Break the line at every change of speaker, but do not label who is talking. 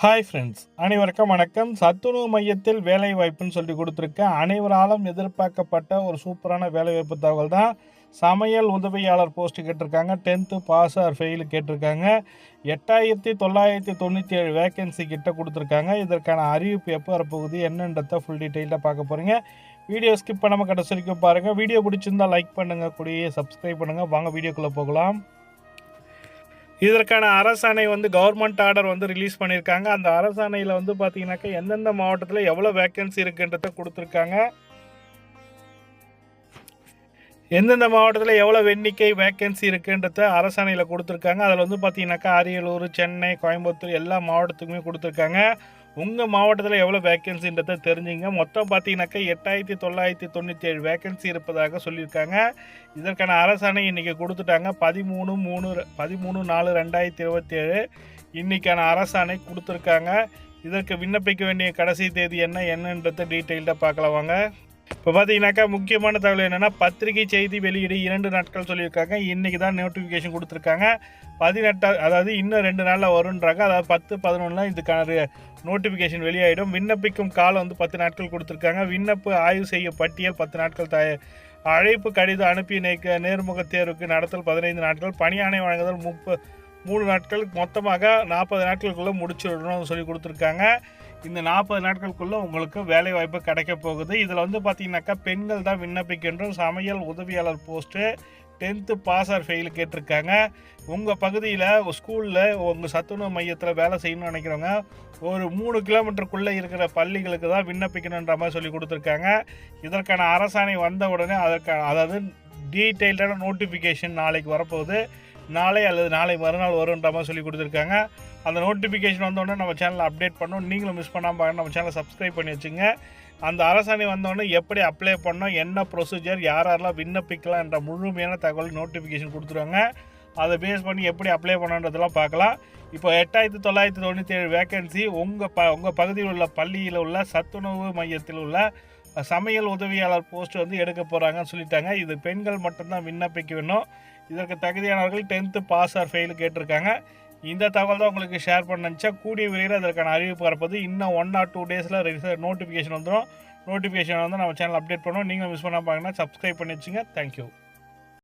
Hi friends, அனைவருக்கும் வணக்கம். சத்துணவு மையத்தில் வேலைவாய்ப்புன்னு சொல்லி கொடுத்துருக்கேன். அனைவராலும் எதிர்பார்க்கப்பட்ட ஒரு சூப்பரான வேலைவாய்ப்பு தகவல் தான். சமையல் உதவியாளர் போஸ்ட் கேட்டிருக்காங்க. 10th பாஸ் ஆர் ஃபெயில் கேட்டிருக்காங்க. 8997 வேகன்சி கிட்ட கொடுத்துருக்காங்க. இதற்கான அறிவிப்பு எப்போ வரப்போகுது என்னன்றத ஃபுல் டீட்டெயிலாக பார்க்க போகிறீங்க. வீடியோ ஸ்கிப் பண்ணாமல் கடைசி வரைக்கும் பாருங்கள். வீடியோ பிடிச்சிருந்தால் லைக் பண்ணுங்கள், கூடயே சப்ஸ்கிரைப் பண்ணுங்கள். வாங்க வீடியோக்குள்ளே போகலாம். இதற்கான அரசாணை கவர்மெண்ட் ஆர்டர் ரிலீஸ் பண்ணியிருக்காங்க. அந்த அரசாணையில் பார்த்தீங்கன்னாக்கா எந்தெந்த மாவட்டத்தில் எவ்வளோ வேக்கன்சி இருக்குன்றத கொடுத்துருக்காங்க. எந்தெந்த மாவட்டத்தில் எவ்வளோ எண்ணிக்கை வேக்கன்சி இருக்குன்றத அரசாணையில் கொடுத்துருக்காங்க. அதில் பார்த்தீங்கன்னாக்கா அரியலூர், சென்னை, கோயம்புத்தூர் எல்லா மாவட்டத்துக்குமே கொடுத்துருக்காங்க. உங்கள் மாவட்டத்தில் எவ்வளோ வேக்கன்சின்றதை தெரிஞ்சுங்க. மொத்தம் பார்த்தீங்கன்னாக்கா 8997 வேக்கன்சி இருப்பதாக சொல்லியிருக்காங்க. இதற்கான அரசாணை இன்றைக்கி கொடுத்துட்டாங்க. 13/4/2027 இன்றைக்கான அரசாணை கொடுத்துருக்காங்க. இதற்கு விண்ணப்பிக்க வேண்டிய கடைசி தேதி என்னன்றதை டீட்டெயில்டாக பார்க்கலாம் வாங்க. இப்போ பார்த்தீங்கன்னாக்கா முக்கியமான தகவல் என்னென்னா, பத்திரிகை செய்தி வெளியீடு 2 நாட்கள் சொல்லியிருக்காங்க. இன்றைக்கி தான் நோட்டிஃபிகேஷன் கொடுத்துருக்காங்க. 18 அதாவது இன்னும் 2 நாளில் வருன்றாங்க. அதாவது 10-11 இதுக்கான நோட்டிஃபிகேஷன் வெளியாகிடும். விண்ணப்பிக்கும் காலம் 10 நாட்கள் கொடுத்துருக்காங்க. விண்ணப்ப ஆய்வு செய்ய பட்டியல் 10 நாட்கள் அழைப்பு கடிதம் அனுப்பி நேர்முக தேர்வுக்கு நடத்தல் 15 நாட்கள், பணியாணை வழங்குதல் 3 நாட்கள், மொத்தமாக 40 நாட்களுக்குள்ளே முடிச்சுடணும்னு சொல்லி கொடுத்துருக்காங்க. இந்த 40 நாட்களுக்குள்ளே உங்களுக்கு வேலை வாய்ப்பு கிடைக்க போகுது. இதில் பார்த்தீங்கன்னாக்கா பெண்கள் தான் விண்ணப்பிக்கின்றோம். சமையல் உதவியாளர் post 10th pass R fail கேட்டிருக்காங்க. உங்கள் பகுதியில் ஸ்கூலில் உங்கள் சத்துணவு மையத்தில் வேலை செய்யணும்னு நினைக்கிறவங்க ஒரு 3 கிலோமீட்டருக்குள்ளே இருக்கிற பள்ளிகளுக்கு தான் விண்ணப்பிக்கணுன்ற மாதிரி சொல்லி கொடுத்துருக்காங்க. இதற்கான அரசாணை வந்த உடனே அதாவது டீட்டெயில்டான நோட்டிஃபிகேஷன் நாளைக்கு வரப்போகுது. நாளை அல்லது நாளை மறுநாள் வருன்ற மாதிரி சொல்லி கொடுத்துருக்காங்க. அந்த நோட்டிஃபிகேஷன் வந்தோடனே நம்ம சேனலில் அப்டேட் பண்ணோம். நீங்களும் மிஸ் பண்ணாமல் பாருங்கள். நம்ம சேனலை சப்ஸ்கிரைப் பண்ணி வச்சுங்க. அந்த அரசாணை வந்தோடனே எப்படி அப்ளை பண்ணோம், என்ன ப்ரொசீஜர், யாரெல்லாம் விண்ணப்பிக்கலாம் என்ற முழுமையான தகவல் நோட்டிஃபிகேஷன் கொடுத்துருவாங்க. அதை பேஸ் பண்ணி எப்படி அப்ளை பண்ணன்றதெல்லாம் பார்க்கலாம். இப்போ 8997 வேக்கன்சி உங்கள் பகுதியில் உள்ள பள்ளியில் உள்ள சத்துணவு மையத்தில் உள்ள சமையல் உதவியாளர் போஸ்ட் எடுக்க போகிறாங்கன்னு சொல்லிட்டாங்க. இது பெண்கள் மட்டும்தான் விண்ணப்பிக்க வேணும். இதற்கு தகுதியானவர்கள் 10th பாஸ் ஆர் ஃபெயில் கேட்டிருக்காங்க. இந்த தகவல் தான் உங்களுக்கு ஷேர் பண்ணிச்சா. கூடிய விரைவில் அதற்கான அறிவிப்பு வரப்போது. இன்னும் 1 or 2 டேஸில் நோட்டிஃபிகேஷன் வந்துடும். நோட்டிஃபிகேஷன் நம்ம சேனல் அப்டேட் பண்ணுவோம். நீங்கள் மிஸ் பண்ணாமல் பாருங்கன்னா சப்ஸ்கிரைப் பண்ணி வச்சுங்க. தேங்க்யூ.